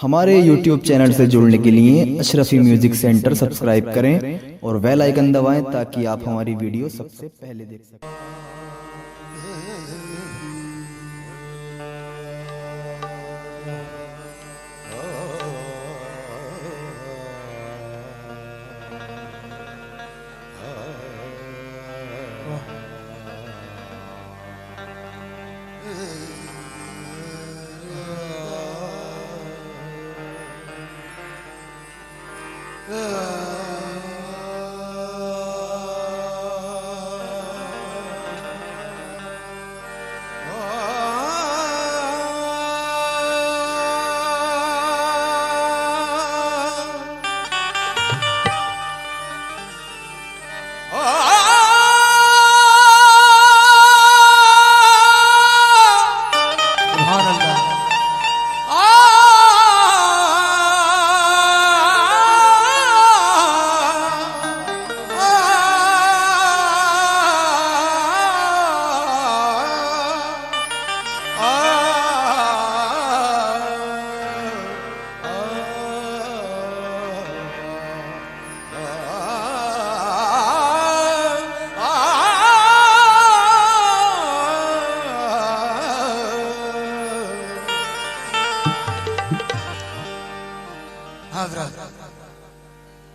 हमारे YouTube channel से जुड़ने के लिए अशरफी म्यूजिक सेंटर सब्सक्राइब करें और बेल आइकन दबाएं ताकि आप हमारी वीडियो सबसे पहले देख सकें।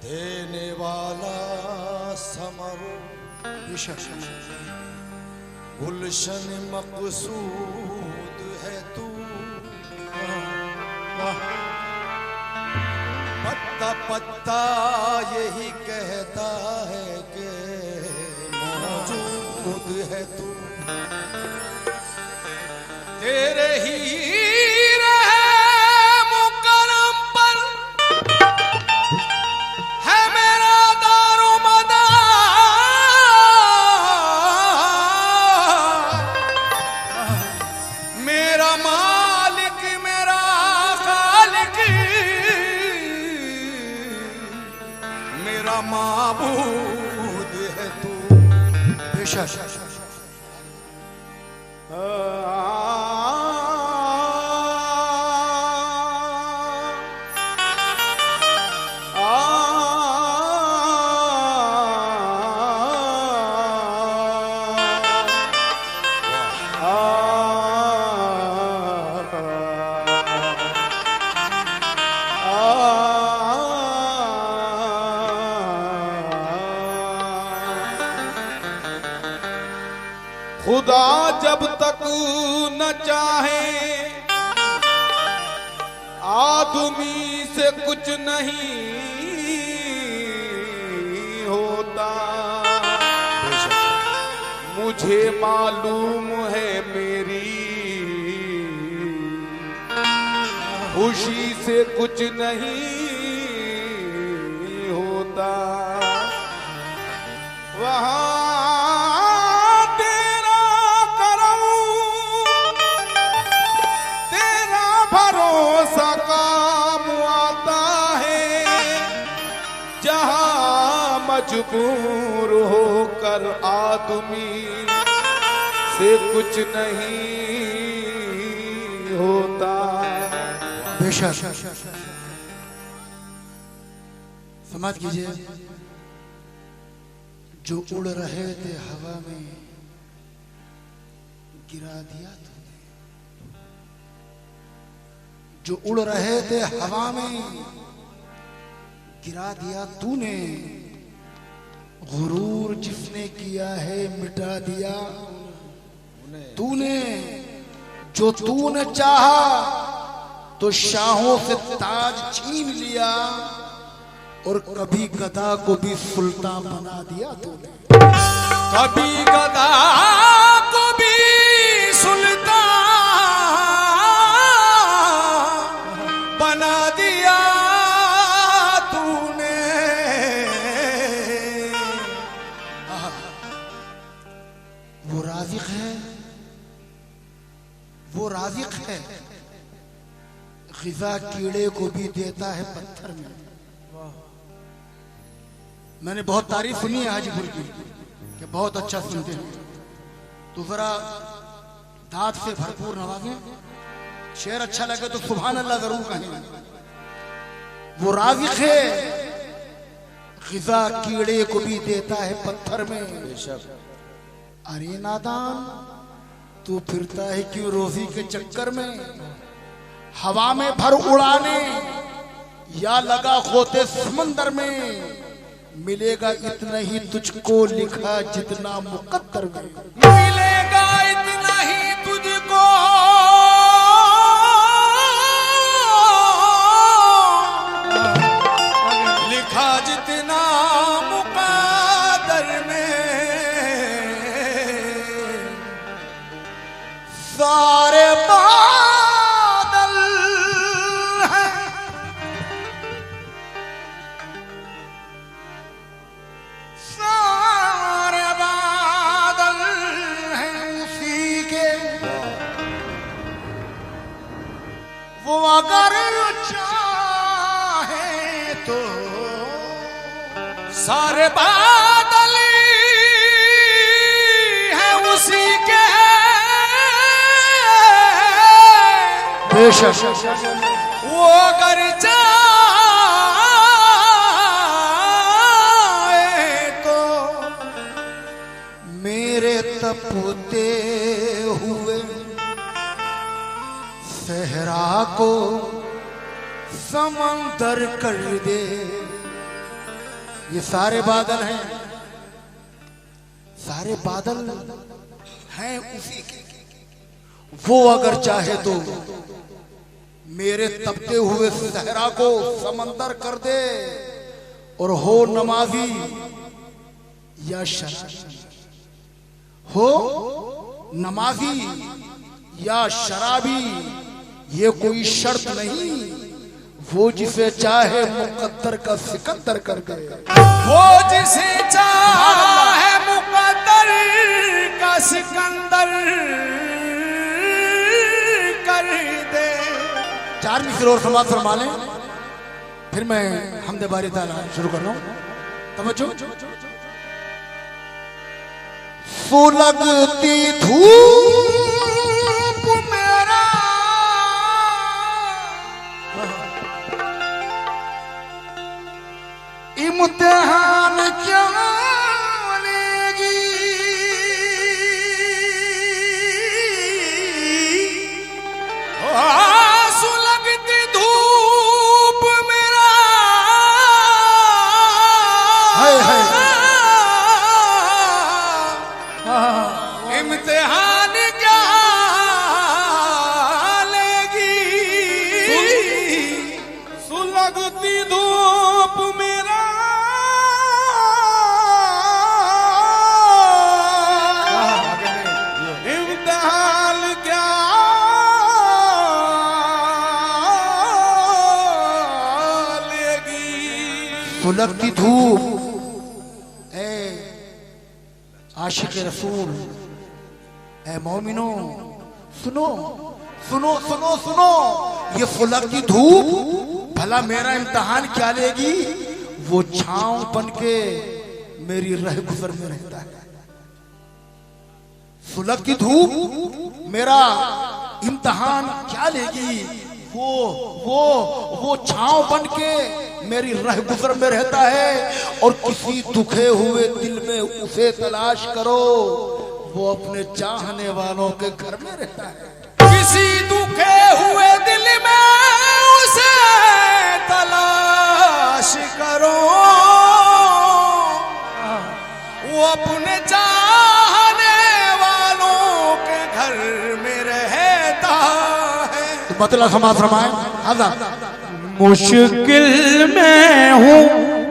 देने वाला समरो गुलशन मकसूद है तू, पत्ता पत्ता यही कहता है कि मौजूद है तू। तेरे ही माबूद है तू बेशक। खुदा जब तक न चाहे आदमी से कुछ नहीं होता। मुझे मालूम है मेरी खुशी से कुछ नहीं होता। वहाँ मजबूर होकर आदमी से कुछ नहीं होता। बेशक समाज कीजिए, जो उड़ रहे थे हवा में गिरा दिया तूने। जो उड़ रहे थे हवा में गिरा दिया तूने। गुरूर जिसने किया है मिटा दिया तूने। जो तूने चाहा तो शाहों से ताज छीन लिया और कभी गधा को भी सुल्तान बना दिया तूने। कभी गधा को भी सुल्तान बना दिया। वो राज़िक है, ग़िज़ा कीड़े को भी देता है पत्थर में। मैंने बहुत तारीफ सुनी है हाजीपुर की कि बहुत अच्छा सुनते हैं, तो जरा दाद से भरपूर नवाजें। शेर अच्छा लगे तो सुभान अल्लाह जरूर कहें। वो राज़िक है, ग़िज़ा कीड़े को भी देता है पत्थर में। अरे नादान, तू फिरता है क्यों रोजी के चक्कर में? हवा में भर उड़ाने या लगा खोते समंदर में, मिलेगा इतना ही तुझको लिखा जितना मुकद्दर में। मिलेगा इतना ही तुझको लिखा जितना मुकद्दर में। सारे बादल हैं, सारे बादल हैं उसी के, वो अगर चाहे तो सारे बादल हैं उसी के। बेशक वो अगर चाहे तो मेरे तपते हुए सहरा को समंदर कर दे। ये सारे बादल हैं, सारे बादल हैं उसी के। वो अगर चाहे तो मेरे तपते हुए सहरा को समंदर कर दे, और हो नमाजी या शराबी, हो नमाजी या शराबी, ये कोई शर्त नहीं। वो जिसे चाहे मुकद्दर का सिकंदर कर दे। वो जिसे चाहे मुकद्दर का सिकंदर कर दे। 4 मिसरे और समाज फरमा लें, फिर मैं हमदे बारी ताला शुरू कर रहा हूं। तवज्जो। सुलगती धूप मेरा इम्तिहान क्या लेगी? सुलगती धूप मेरा हाय हाय इम्तिहान क्या लेगी? सुलगती धूप मेरा इम्तिहान क्या लेगी? सुलगती धूप, ए आशिक रसूल, ए मोमिनो, सुनो सुनो सुनो सुनो। ये सुलगती धूप भला मेरा इम्तिहान क्या लेगी? वो छांव बन के मेरी रह गुजर में रहता है। सुलगती धूप मेरा इम्तिहान क्या लेगी? वो छांव बन के मेरी रह गुजर में रहता है। और किसी दुखे हुए दिल में उसे तलाश करो, वो अपने चाहने वालों के घर में रहता है। किसी दुखे हुए दिल में उसे तलाश करो, वो अपने चाहने वालों के घर में रहता है। तो मतलब समाज फरमाए, आजा। मुश्किल में हूँ,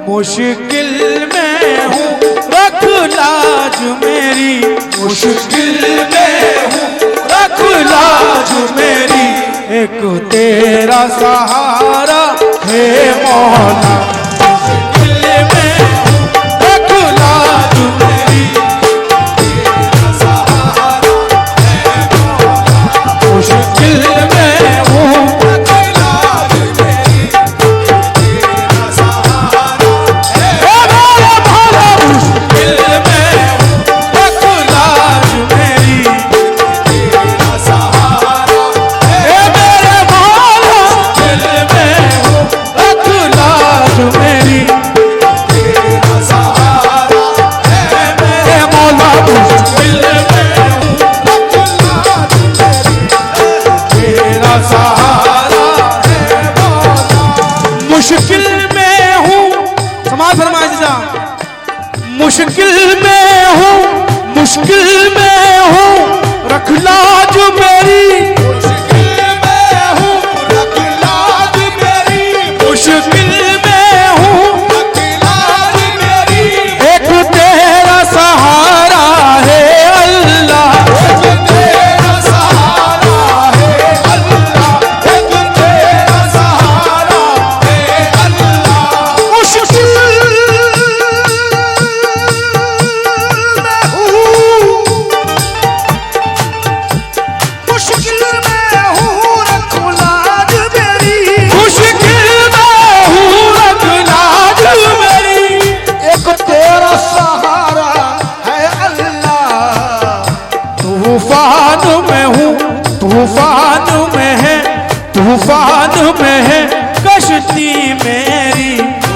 मुश्किल में हूँ, रख लाज मेरी। मुश्किल में हूँ, रख लाज मेरी। एक तेरा सहारा है मौला। मुश्किल में हूँ, रख लाज मेरी। तेरा सहारा है मौला। मुश्किल में हूँ, रख लाज मेरी। तेरा सहारा है मौला। मुश्किल में हूँ, रख लाज मेरी। तेरा सहारा है मेरे मौला। मुश्किल में हूँ, रख लाज में है कश्ती मेरी,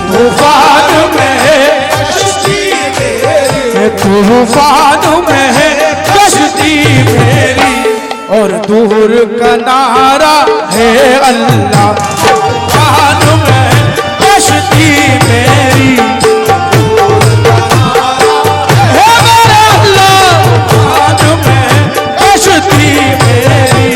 तूफान में है कश्ती मेरी, तूफान में है कश्ती मेरी, और दूर किनारा है अल्लाह, तूफान में है कश्ती मेरी, है मेरा अल्लाह, तूफान में है कश्ती मेरी,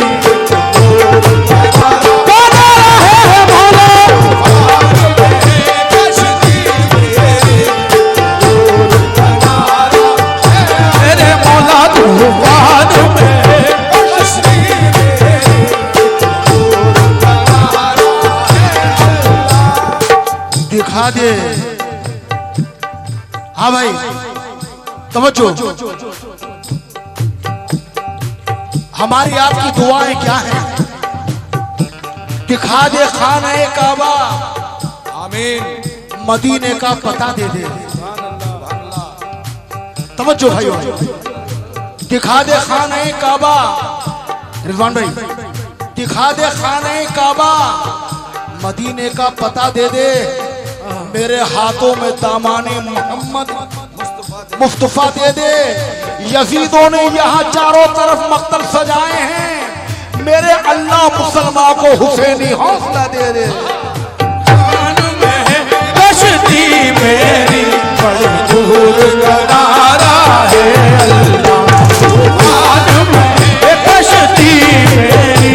दिखा दे। हाँ भाई तवज्जो, हमारी आपकी दुआएं क्या हैं? दिखा दे खाना काबा, आमीन, मदीने का पता दे दे। तवज्जो भाइयों, दिखा दे खाना काबा, रिजवान भाई दिखा दे खाना काबा, मदीने का पता दे दे। मेरे हाथों में दामाने मोहम्मद मुस्तफा दे दे। यजीदों ने यहाँ चारों तरफ मक्तल सजाए हैं, मेरे अल्लाह मुसलमान को हुसैनी हौसला दे दे। कश्ती मेरी बड़ी दूर किनारा है अल्लाह, कश्ती मेरी,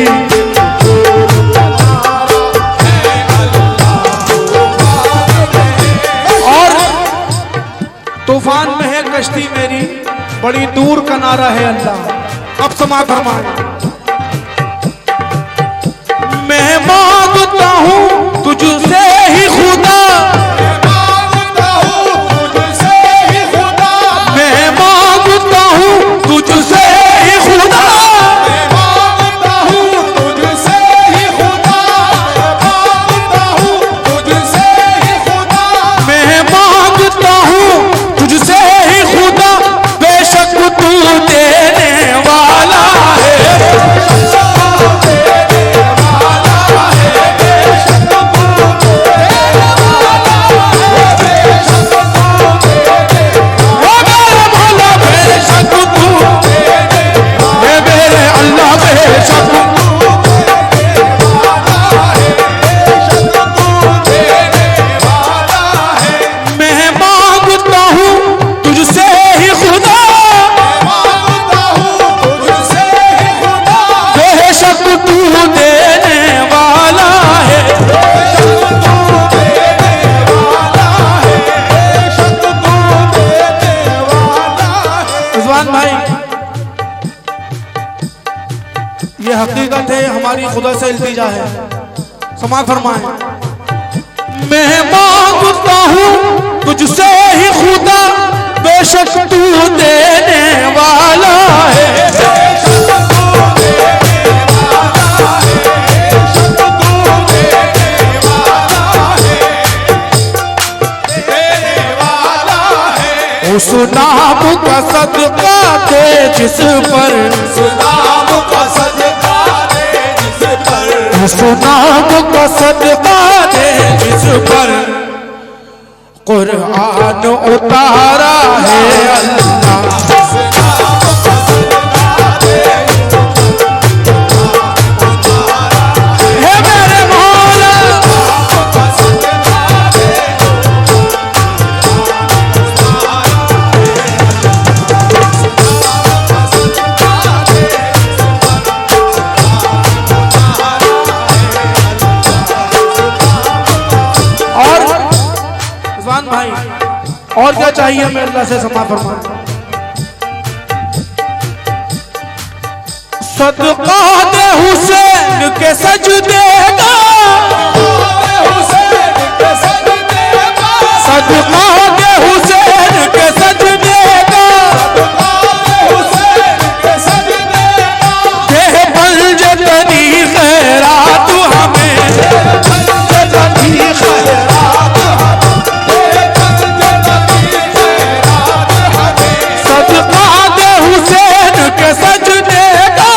और तूफान में है कश्ती मेरी, बड़ी दूर किनारा है अल्लाह। अब समा फरमाए, मैं मांगता हूँ तुझसे ही खुदा, मैं मांगता हूँ तुझसे ही खुदा, मैं मांगता हूँ तुझसे ही खुदा, मैं मांगता हूँ तुझसे ही खुदा, मैं मांगता हूँ तुझसे ही खुदा, मैं मांगता हूँ तुझसे ही खुदा, बेशक तू देने वाला है, हकीकत है, हमारी खुदा से इल्तिजा है। समाज फरमाए, मैं मांगता हूँ तुझसे ही खुदा, बेशक तू देने वाला है, उस नाम का सदका दे जिस पर, उस नाम का सदका दे जिस पर, उस नाम का सदका दे जिस पर कुरान उतारा है अल्लाह, है मेरे मौला, भाई और क्या चाहिए हमें अल्लाह से? समा फरमाए, सदका दे हुसैन के सजदे का, सदका दे हुसैन के सजदे का, के पंजतनी खैरात हमें, पंजतनी खैरात सजदे का,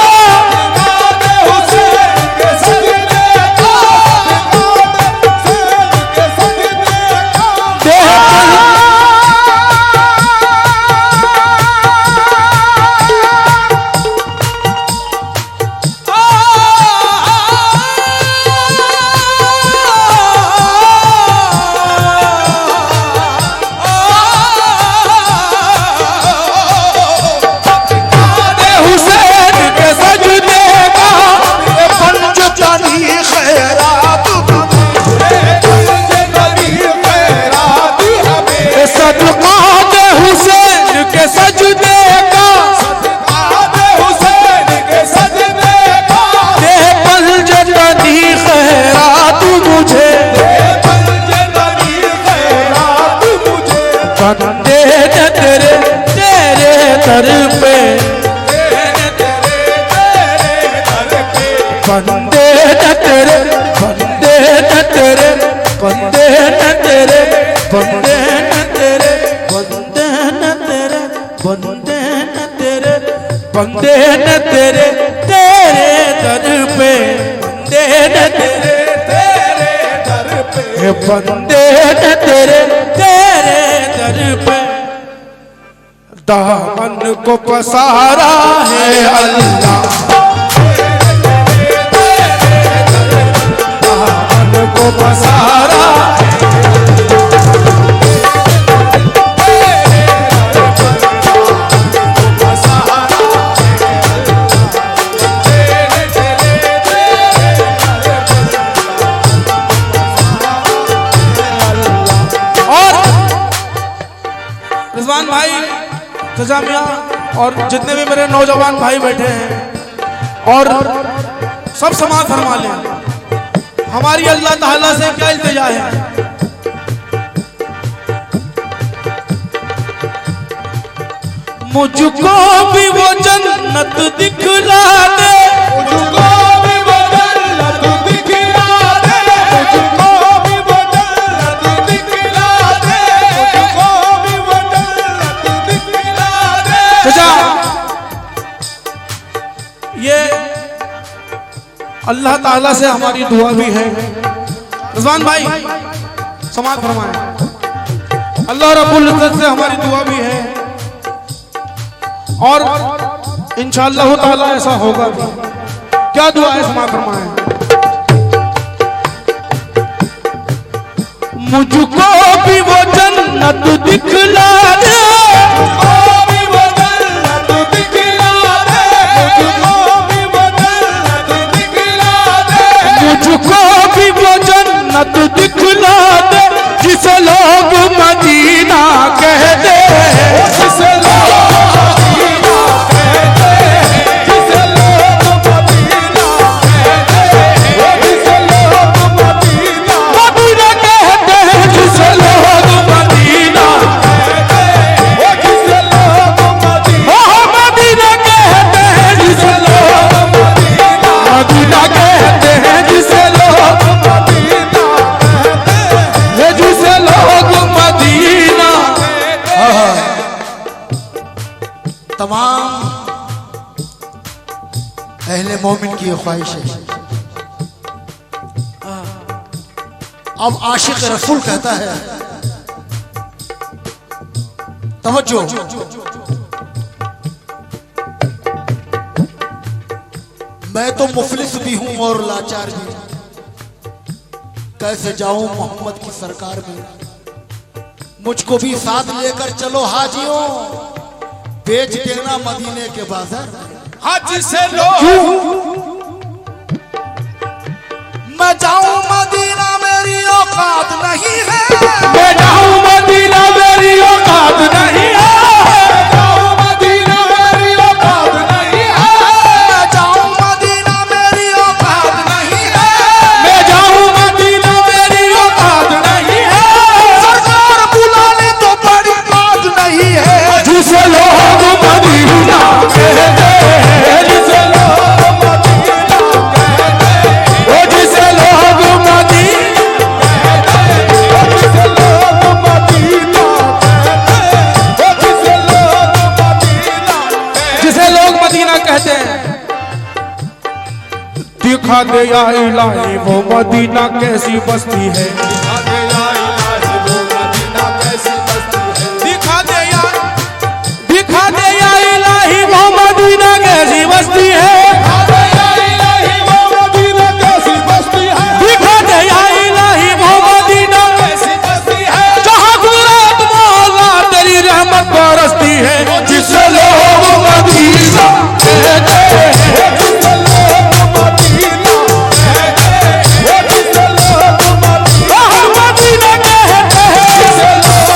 बंदे ने तेरे तेरे दर पे, बंदे ने तेरे तेरे दर पे, बंदे ने तेरे तेरे दर पे दामन को पसारा है अल्लाह, दामन को पसारा भाई खजामिया और जितने भी मेरे नौजवान भाई बैठे हैं और सब समाज फरमा लें, हमारी अल्लाह ताला से क्या इल्तिजा है। मुझको भी वो जन्नत दिखला दे, मुझको भी वो जन्नत दिखला दे, मुझको भी वो जन्नत दिखला दे, मुझको भी वो जन्नत दिखला दे। ये अल्लाह ताला से हमारी दुआ भी है। रिजवान भाई समाज फरमाएं, अल्लाह रब्बुल इज्जत से हमारी दुआ भी है और इंशाअल्लाह ताला ऐसा होगा भी। क्या दुआ है समाज फरमाएं। मुझको भी वो जन्नत दिखला दे, मुझको भी वो जन्नत दिखला दे, मुझको भी वो जन्नत दिखला दे, मुझको भी वो जन्नत दिखला दे जिसे लोग मदीना कहते हैं, जिसे लोग तमाम अहले मोमिन की ख्वाहिश है। अब आशिक रसूल कहता है, तवज्जो, मैं तो मुफलिस भी हूं और लाचार भी, कैसे जाऊं मोहम्मद की सरकार में, मुझको भी साथ लेकर चलो हाजियों, बेच देना मदीने के बाजार। हज से लो मैं जाऊं मदीना मेरी औकात नहीं है, मैं जाऊं मदीना मेरी औकात नहीं है, मैं जाऊं मदीना मेरी औकात नहीं है, मैं जाऊं मदीना मेरी औकात नहीं है, मैं जाऊं मदीना मेरी औकात नहीं है, सरकार बुला ले तो बड़ी बात नहीं है, जिसे लोग मदीना कहते हैं, जिसे लोग मदीना कहते हैं, वो जिसे लोग मदीना कहते हैं, वो जिसे लोग मदीना कहते हैं, वो जिसे लोग मदीना, जिसे लोग मदीना कहते हैं। दिखा दे या इलाही वो मदीना कैसी बस्ती है, दिखा दे या इलाही वो मदीना कैसी बस्ती है, दिखा दे या इलाही वो मदीना कैसी बस्ती है, दिखा दे या इलाही वो मदीना कैसी बस्ती है, दिखा दे या इलाही वो मदीना कैसी बस्ती है, जहाँ गुजरात मौला तेरी रहमत बरसती है, जिसे लोग मदीना कहते हैं, जिसे लोग मदीना कहते हैं, जिसे लोग मदीना कहते हैं, जिसे लोग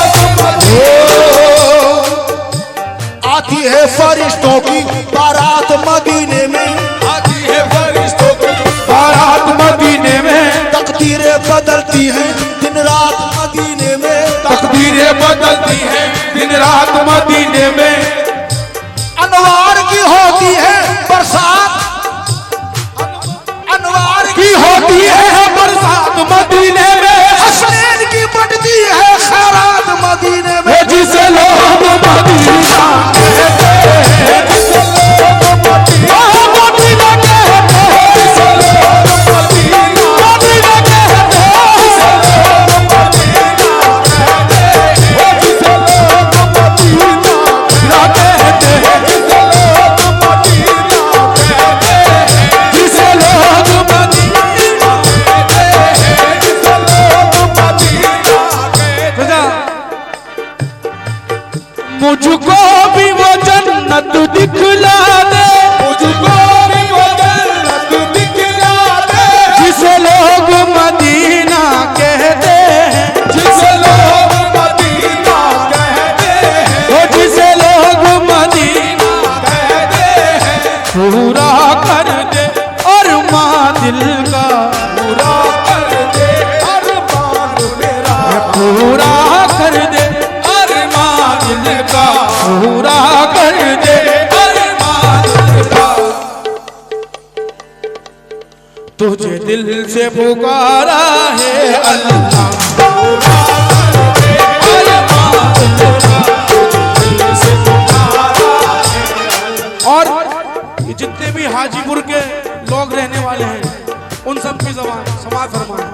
आती है फरिश्तों की बारात मदीने में, आती है फरिश्तों की बारात मदीने में, तकदीरें बदलती हैं दिन रात मदीने में, तकदीरें बदलती हैं दिन रात मदीने में, अनवार की होती है बरसात, अनवार की होती है बरसात मदीने में, हसनैन की बढ़ती है खैरात मदीने में, जिसे लोग मदीना कहते हैं, जिसे लोग से पुकारा है अल्लाह। और ये जितने भी हाजीपुर के लोग रहने वाले हैं उन सब की ज़बान समाज फरमाए।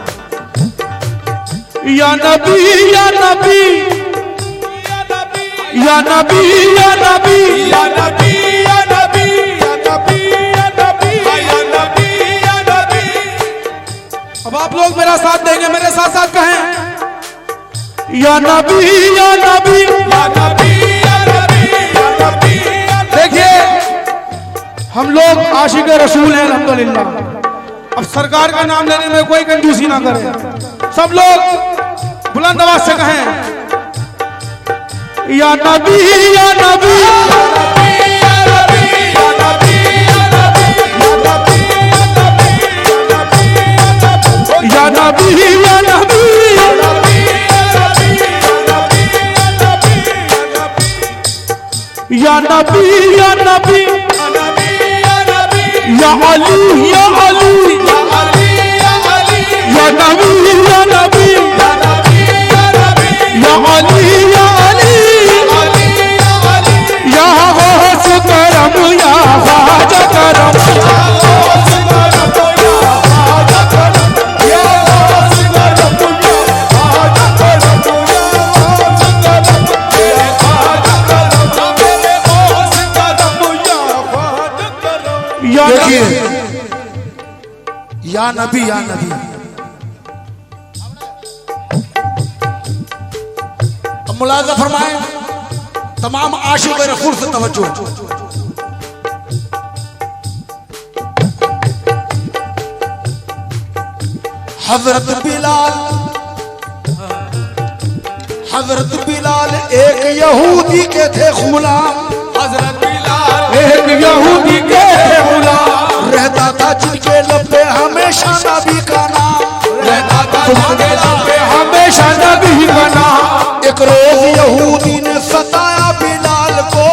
या नबी या नबी या नबी या नबी या नबी या नबी या नबी या नबी या नबी या नबी। अब आप लोग मेरा साथ देंगे, मेरे साथ साथ कहें या नबी या नबी या नबी या नबी या नबी। देखिए हम लोग आशिक रसूल हैं अल्हम्दुलिल्लाह। अब सरकार का नाम लेने में कोई कंजूसी ना करे, सब लोग बुलंद आवाज से कहें या नबी या नबी या नबी या नबी या नबी या नबी या नबी या नबी या नबी या नबी या अली या अली या नबी या नबी या अली या अली या गौस करम या ख्वाजा करम देखिए या नबी या नबी। अब मुलाज़ा फरमाए तमाम आशिक़ रसूल से तवज्जो। हजरत बिलाल एक यहूदी के थे गुलाम। हजरत बिलाल एक यहूदी के गुलाम, रहता था जिनके लब पे हमेशा नबी का नाम, रहता था जिनके लब पे हमेशा नबी का नाम। एक रोज यहूदी ने सताया बिलाल को,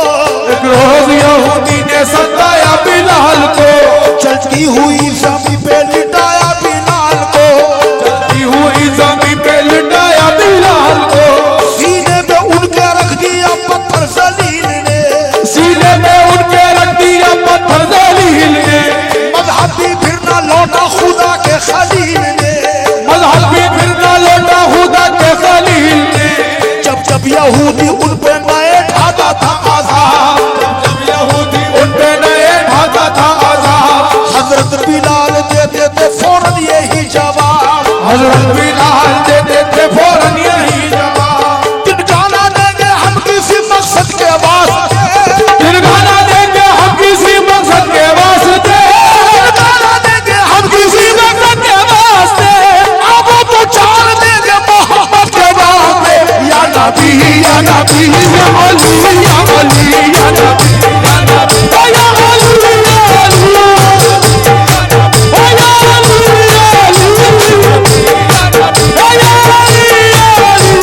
एक रोज यहूदी ने सताया बिलाल को, चलती हुई ज़मीन पे लिटाया बिलाल को, चलती हुई ज़मीन पे लिटाया बिलाल को। सीने पे उनके रख दिया पत्थर जलील ने, सीने में उनके रख दिया पत्थर जलील ने। मज़हब भी फिर ना लौटा खुदा के खलील ने, मज़हब भी फिर ना लौटा खुदा के खलील ने। जब जब यहूदी उन पे नए ढाता था आज़ाद, जब यहूदी उन पे नए ढाता था आज़ाद, हजरत बिलाल देते थे फौरन यही जवाब, हजरत बिलाल देते थे फौरन यही जवाब। तिनकाना देंगे हम किसी मकसद के वास्ते, तिनकाना देंगे हम किसी मकसद के वास्ते, तिनकाना देंगे हम किसी मकसद के वास्ते। अब तो चाल देंगे मोहब्बत के वास्ते। या नबी या नबी या अली या अली या नबी या नबी या अली या अली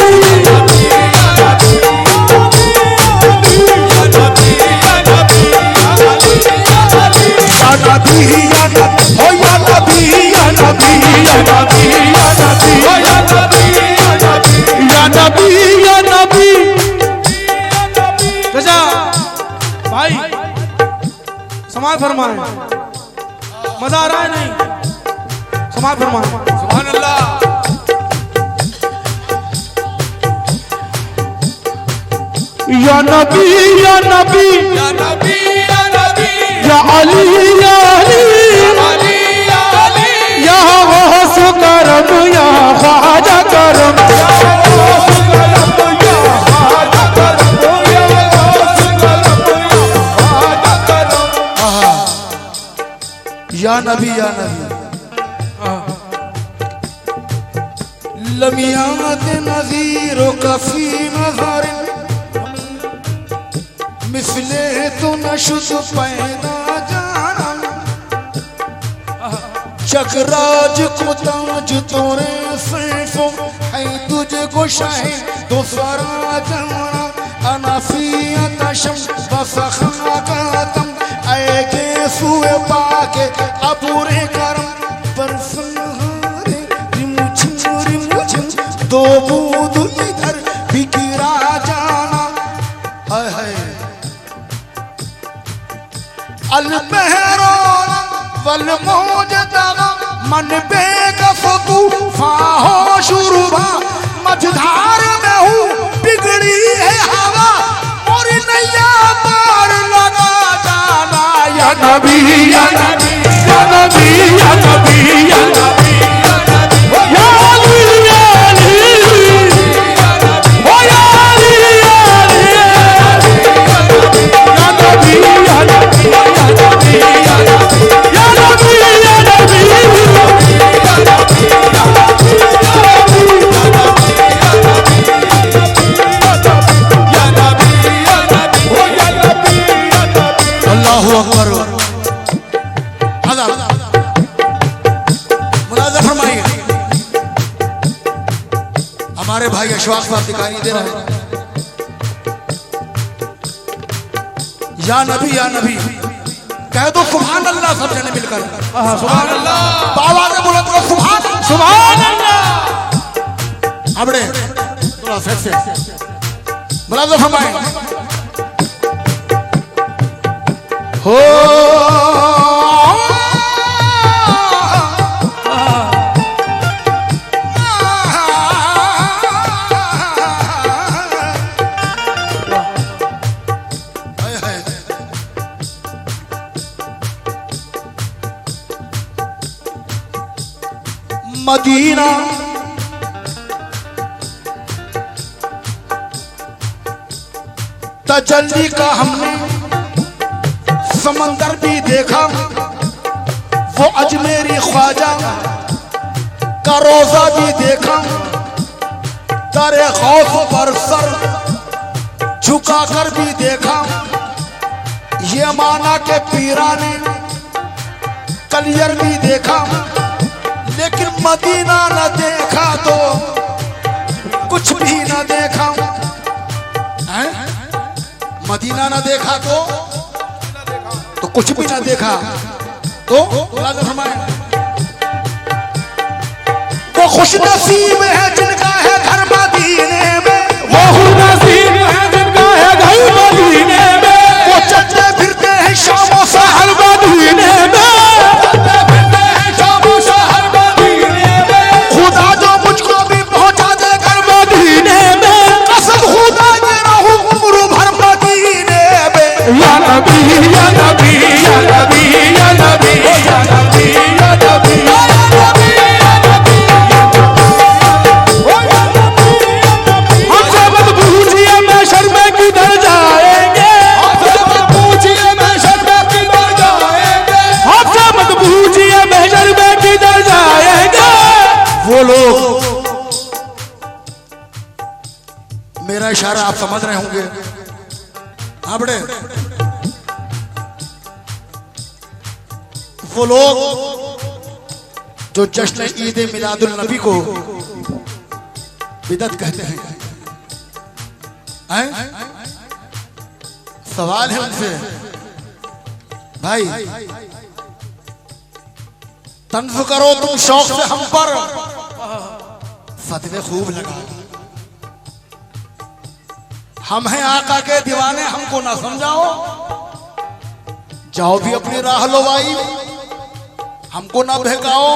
भाई समाज फरमाए, मजा आ रहा है नहीं? समाज फरमाए सुभान अल्लाह। या नबी या नबी या नबी या नबी या अली या अली या अली या गौस करम या ख्वाजा करम या नबी या नबी। लमियात नज़ीरो कफी नज़र मिसले तो नशुस पैदा जाना, जगराज को ताज तोरे सैफो है तुझको शाहे दोसरा जमाना अनाफियत शम बसखा कातम आए के सुए पाके अबूरे करम पर दो बूंद इधर भी गिरा जाना। हाय हाय अल बहरोन वल मौज दगा मन बेकस तूफान हो शुरुबा मझधार में हूँ बिगड़ी है हवा और नैया पार लगा जाना। या नबी या नबी या नबी या नबी या नबी या अली या अली ओ या अली या नबी या नबी या नबी या नबी या नबी या अल्लाहु अकबर। मुलाज़ा फरमाइए, हमारे भाई अशफाक साहब दिखाई दे रहे हैं। या नबी कह दो सुभान अल्लाह सब जने मिलकर। सुभान अल्लाह बाबा ने बोला तो सुभान अल्लाह। अबड़े थोड़ा सेट से मुलाज़ा फरमाइए। हो मदीना तजल्ली का हमने समंदर भी देखा, वो अजमेरी ख्वाजा का रोजा भी देखा। तारे खौफ पर सर झुकाकर भी देखा। ये माना के पीरा ने कलियर भी देखा, लेकिन मदीना न देखा तो कुछ भी न देखा। मदीना न देखा तो कुछ भी न देखा। तो वो खुश नसीब है जिनका है घर मदीने में, वो खुश नसीब है जिनका है घर मदीने में। वो चलते फिरते हैं शामों सहर मदीने में, खुदा जो मुझको भी पहुंचा दे घर मदीने में। कसम खुदा के रहूं उम्र भर मदीने में। या नबी या नबी या नबी या नबी या नबी या नबी या नबी। हमसे मत पूछिए महशर में किधर जाएंगे, हमसे मत पूछिए महशर में किधर जाएंगे, हमसे मत पूछिए महशर में किधर जाएंगे। वो लोग, मेरा इशारा आप समझ रहे होंगे। हाँ बड़े, वो लोग जो जश्न ईद मिलादुल नबी को बिदअत कहते हैं। सवाल है उनसे, भाई तंज़ करो तुम शौक से हम पर, फतवे खूब लगा। हम हैं आका के दीवाने, हमको ना समझाओ। जाओ भी अपनी राह लो भाई, हमको ना बहकाओ।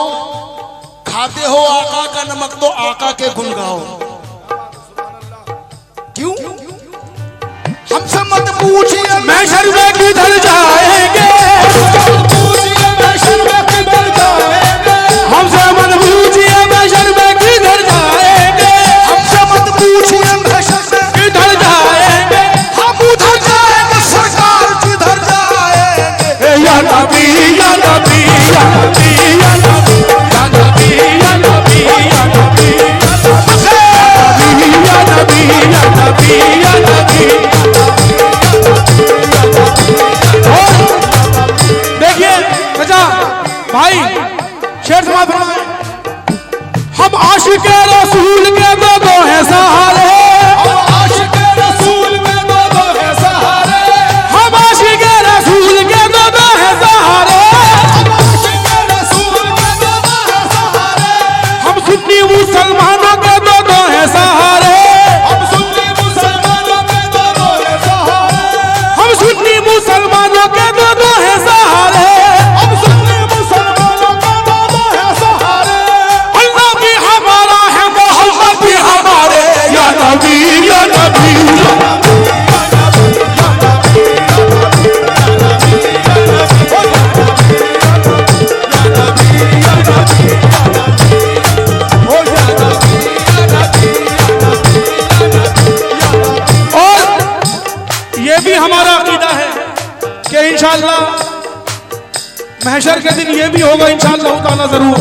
खाते हो आका का नमक तो आका के गुन गाओ। क्यों? हमसे मत पूछिए महशर में किधर जाएंगे, पूछिए महशर में किधर जाएंगे। हमसे मत पूछिए महशर में किधर जाएंगे, हमसे मत पूछिए महशर में किधर जाएंगे। हम उधर जाएंगे सरकार जिधर जाएंगे। या नबी या नबी या नबी या नबी या नबी या नबी या नबी या नबी या नबी या नबी। देखिए चाचा भाई शेर समाज फरमाए, हम आशिक रसूल के दो हैं सहारे, हम आशिक रसूल के दो हैं सहारे, हम आशिक रसूल के दो हैं सहारे, हम आशिक रसूल के दो हैं सहारे। हम सुन्नी मुसलमानों के दो हैं महशर के दिन ये भी होगा इंशाअल्लाह ताला जरूर।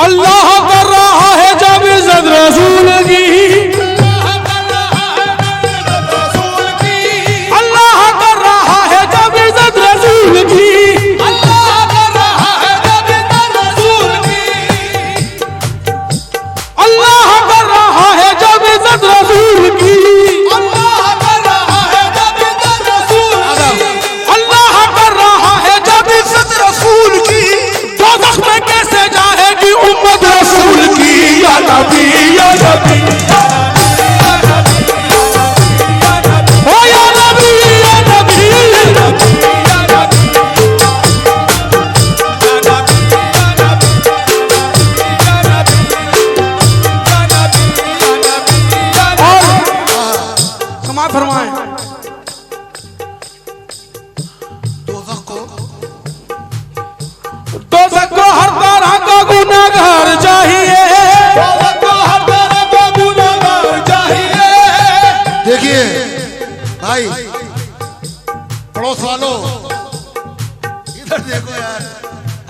अल्लाह कर रहा है जब इज्जत रसूल की, अल्लाह कर रहा है जब इज्जत रसूल की, अल्लाह कर रहा है जब इज्जत रसूल की, अल्लाह कर रहा है जब इज्जत रसूल की, अल्लाह कर रहा है जब इज्जत रसूल की, अल्लाह कर रहा है जब इज्जत रसूल की, दोज़ख में कैसे जाएगी उम्मत रसूल की। या नबी या नबी ओ या नबी या नबी क्षमा फरमाएं। दोज़ख को हर तरह का गुनाहगार चाहिए, दोज़ख को हर तरह का गुनाहगार चाहिए। देखिए भाई पड़ोस वालों, इधर देखो यार,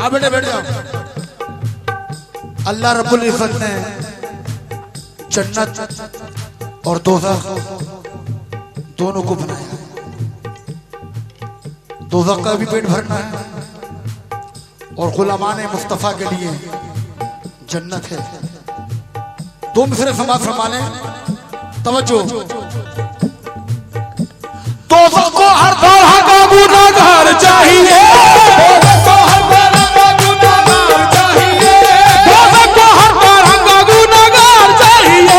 आप बेटे बैठ जाओ। अल्लाह रब्बुल इज्जत ने जन्नत और दोज़ख दोनों को बनाया। दोज़ख का भी पेट भरना है और गुलामान मुस्तफा के लिए जन्नत है। दो मिसरे समाज फरमाने, तवज्जो। दोज़ख को हर तरह का गुनाहगार चाहिए, दोज़ख को हर तरह का गुनाहगार चाहिए, दोज़ख को हर तरह का गुनाहगार चाहिए,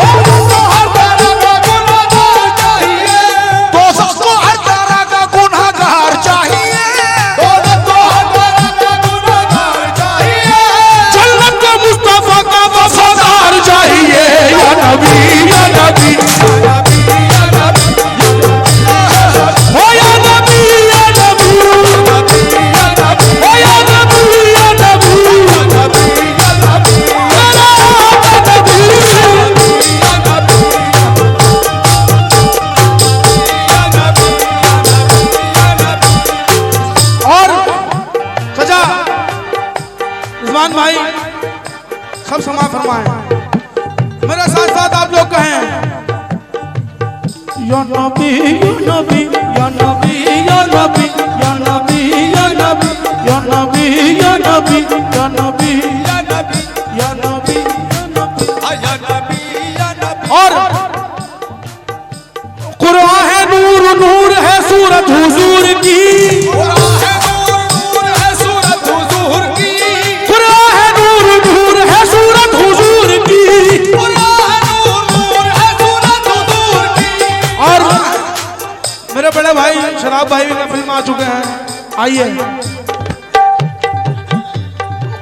दोज़ख को हर तरह का गुनाहगार चाहिए, दोज़ख को हर तरह का गुनाहगार चाहिए, दोज़ख को हर तरह का गुनाहगार चाहिए, जन्नत के मुस्तफा का वफादार चाहिए। या नबी या नबी ओ या नबी या नबी ओ या नबी या नबी और सजा उस्मान भाई सब समा फरमाएं, मेरे साथ साथ आप लोग कहें या नबी या नबी या नबी या नबी या नबी या नबी या नबी या नबी या नबी या नबी या नबी या नबी या नबी। और कुरान है नूर, नूर है सूरत हुजूर की, कुरान है नूर, नूर है सूरत हुजूर की, कुरान है नूर, नूर है सूरत हुजूर की, कुरान है नूर, नूर है सूरत हुजूर की। और मेरे बड़े भाई शराब भाई भी फिल्म आ चुके हैं, आइए।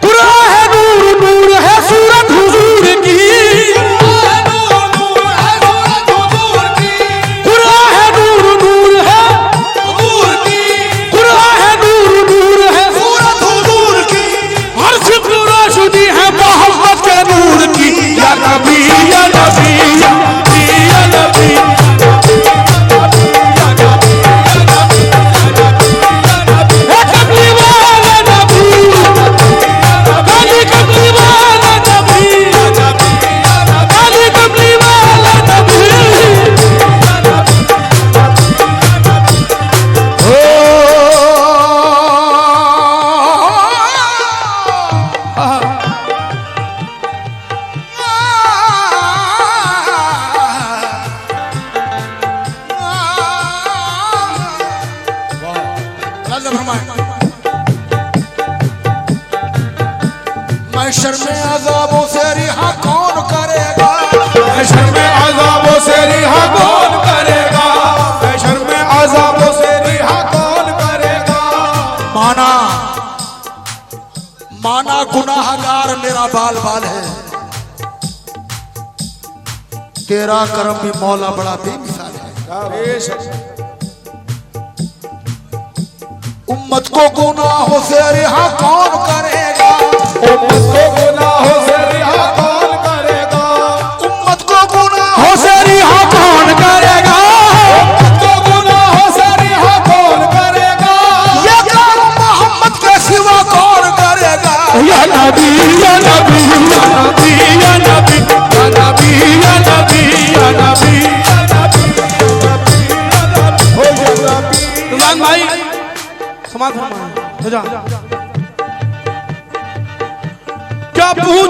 कुरान है नूर, नूर है सूरत हुजूर की, कुरान है नूर, नूर है सूरत हुजूर की, कुरान है नूर, नूर है हुजूर की, कुरान है नूर, नूर है सूरत हुजूर की, हर सिर्फ रोशनी है मोहब्बत के नूर की। या नबी या नबी या नबी या नबी महशर में अज़ाबों से रिहा कौन करेगा, महशर में अज़ाबों से रिहा कौन करेगा, महशर में अज़ाबों से रिहा कौन करेगा। माना माना गुनाहगार मेरा बाल बाल है, तेरा करम भी मौला बड़ा बेमिसाल है। उम्मत को गुनाहों से रिहा कौन करेगा, उम्मत को गुनाहों से रिहा कौन करेगा, उम्मत को गुनाहों से रिहा कौन करेगा, उम्मत को गुनाहों से रिहा कौन करेगा। ये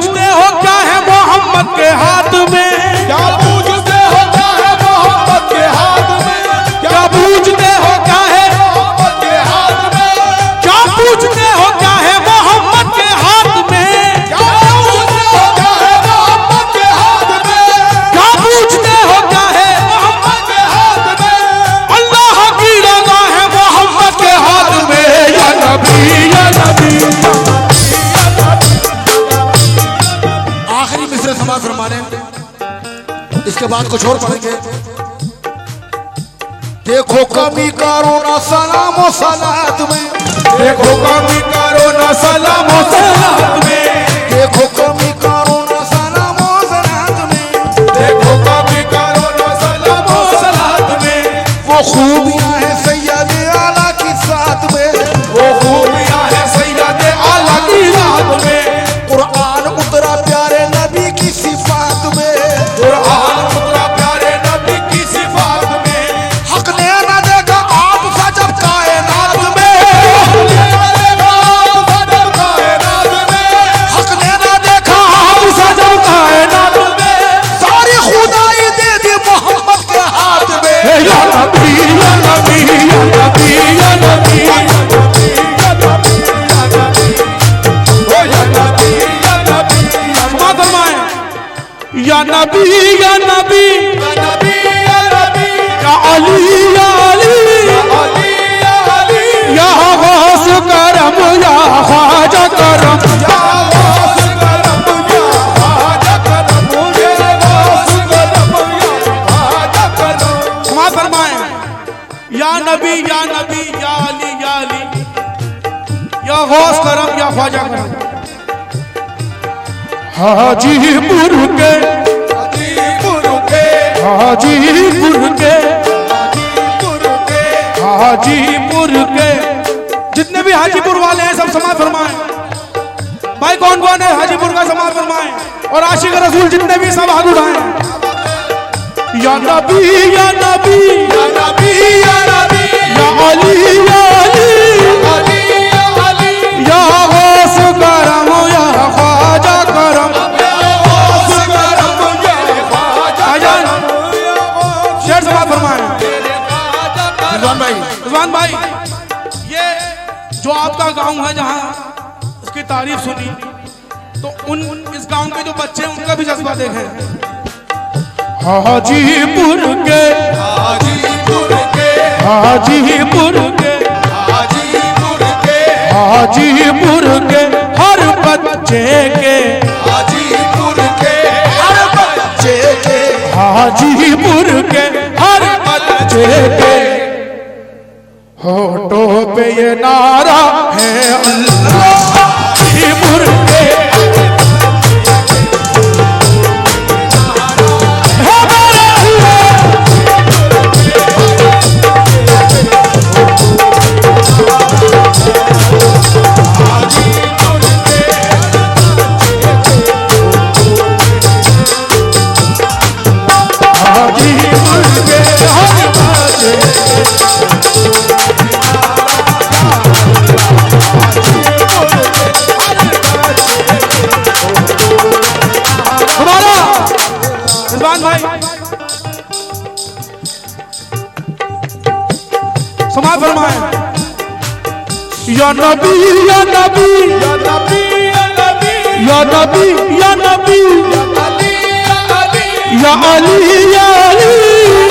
पूछते हो क्या है मोहम्मद के हाथ में? क्या पूछते हो क्या है मोहम्मद के हाथ में? क्या पूछते हो क्या है मोहम्मद के हाथ में? क्या पूछते हो क्या है मोहम्मद के हाथ में? क्या पूछते हो क्या है मोहम्मद के हाथ में? क्या पूछते हो क्या है मोहम्मद के हाथ में? अल्लाह की रज़ा है मोहम्मद के हाथ में। या नबी या नबी। आखिरी मिसरे समाज फरमाने, इसके बाद कुछ और पढ़ेंगे। देखो कभी करो ना सलाम व सलात में, देखो कभी करो ना सलाम व सलात में, देखो कभी करो ना सलाम व सलात में, देखो कभी करो ना सलाम व सलात में। वो खूबियां हैं सैयद आला की साथ में, वो खूबियां है सैयद आला की रात में। कुरान उतरा प्यारे नबी की सिफात में, कुरान उतरा प्यारे नबी की सिफात में। हक ने न देखा आप सजब कायनात में, हक ने न देखा आप सजब कायनात में। सारी खुदाई दे दी मोहम्मद के हाथ में। या नबी या नबी या नबी या नबी या नबी या नबी ओ या नबी या नबी। क्षमा फरमाएं। या नबी या नबी या नबी या नबी या अली या अली अली या अली या गौस करम या ख्वाजा करम। या गौस करम या ख्वाजा करम, या गौस करम या ख्वाजा करम। क्षमा फरमाएं। या नबी या नबी या अली या अली या गौस करम या ख्वाजा करम। हाजीपुर के हाजीपुर के हाजीपुर के हाजीपुर के हाजीपुर के जितने भी हाजीपुर वाले हैं सब समाज फरमाएं। भाई कौन कौन है हाजीपुर का समाज फरमाएं। और आशिक रसूल जितने भी सब हाथ उठाएं। या नबी या नबी या नबी या नबी या अली या अली अली या अली या गौस करम या ख्वाजा करम। या गौस करम या ख्वाजा भाईजान करम, या गौस शेर समाज फरमाएं। ख्वाजा करम। रिजवान भाई, रिजवान भाई, ये जो आपका गांव है जहां उसकी तारीफ सुनी तो उन इस गांव के जो बच्चे हैं उनका भी जज्बा देखें। हाजीपुर के हाजीपुर के हाजीपुर के हाजीपुर के हाजीपुर के हर बच्चे के हाजीपुर के हर बच्चे के हाजीपुर के हर बच्चे के होठों पे ये नारा है अल्लाह। हाजीपुर के समाज फरमाए। या नबी या नबी या नबी या नबी या नबी या नबी अली या अली या अली या अली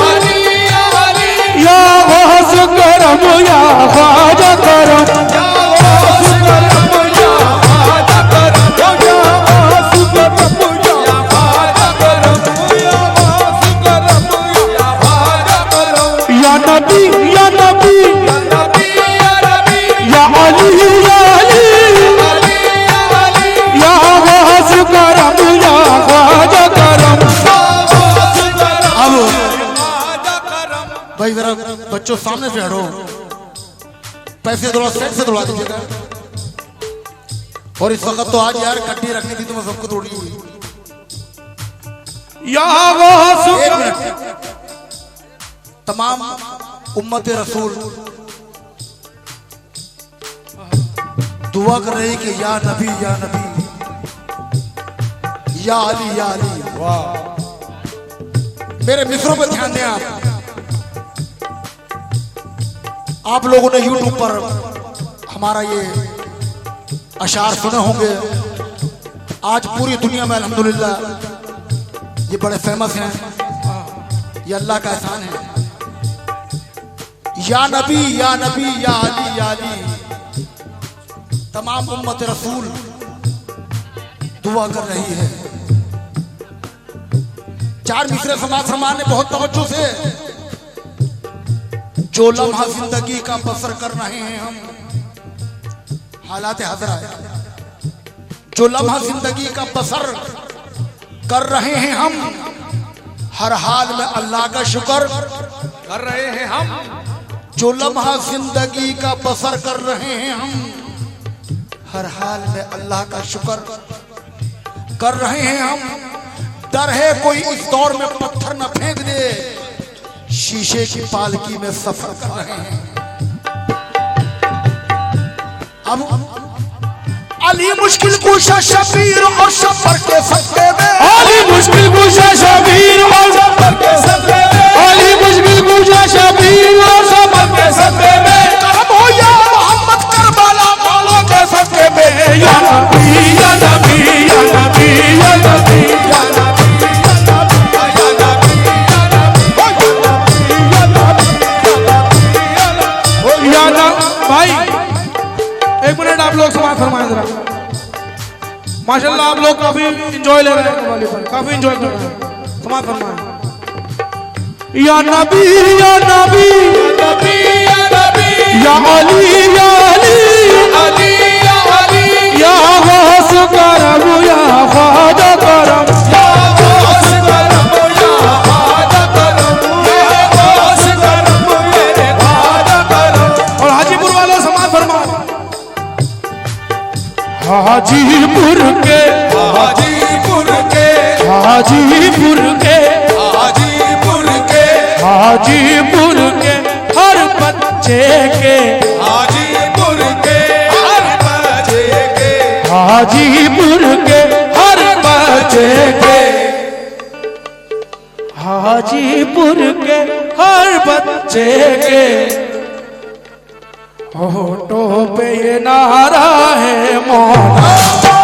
अली या अली या गौस करम या ख्वाजा करम। या गौस करम या ख्वाजा करम, या गौस करम या ख्वाजा करम, या गौस करम या ख्वाजा करम। या नबी या नबी या नबी या नबी या अली या अली अली या अली या गौस करम या ख्वाजा करम। भाई जरा बच्चों सामने से हटो, पैसे थोड़ा सेट से तोड़ा दीजिएगा। और इस वक्त तो आज यार कट्टी रखनी थी तो मैं सबको तोड़ी हुई। या गौस एक मिनट, तमाम उम्मत रसूल दुआ कर रही कि या नबी या अली या अली। मेरे मित्रों पे ध्यान दें आप लोगों ने YouTube पर हमारा ये अशार सुने होंगे। आज पूरी दुनिया में अल्हम्दुलिल्लाह ये बड़े फेमस हैं। ये अल्लाह का एहसान है। या नबी या नबी या अली या अली। तमाम उम्मत रसूल दुआ कर रही है। चार मिसरे समाज फरमान ने बहुत तवज्जो से जो लम्हा जिंदगी का बसर कर रहे हैं हम, हालात हजरा जो लम्हा जिंदगी का बसर कर रहे हैं हम, हर हाल में अल्लाह का शुक्र कर रहे हैं हम। जो लम्हा जिंदगी का बसर कर रहे हैं हम, हर हाल में अल्लाह का शुक्र कर रहे हैं हम। डर है कोई इस दौर में पत्थर न फेंक दे, शीशे की पालकी में सफर कर रहे हैं। अब अली मुश्किल कुशा शबीर और सफर के सत्ते में, अली मुश्किल कुशा शबीर और सफर के सत्ते में, अली मुश्किल कुशा शबीर और सफर के सत्ते में, करम हो या मोहम्मद करबला वालों के सत्ते में। या नबी या नबी या नबी या नबी या नबी भाई एक मिनट आप लोग समाज फरमाएं जरा। माशाल्लाह आप लोग काफी एंजॉय ले रहे हैं कव्वाली पर, काफी एंजॉय कर रहे हैं। समाज फरमाएं। या नबी या नबी या नबी या अली या अली अली या अली या गौस करम या ख्वाजा करम या गौस करम या ख्वाजा करम या गौस करम मेरे ख्वाजा करम। और हाजीपुर वालों समाज फरमाओ। हाजीपुर के हाजीपुर के हाजीपुर के हाजीपुर के हाजीपुर के हर बच्चे के हाजीपुर के हर बच्चे के हाजीपुर के हर बच्चे के हाजीपुर के हर बच्चे के होठों पे ये नारा है मौला।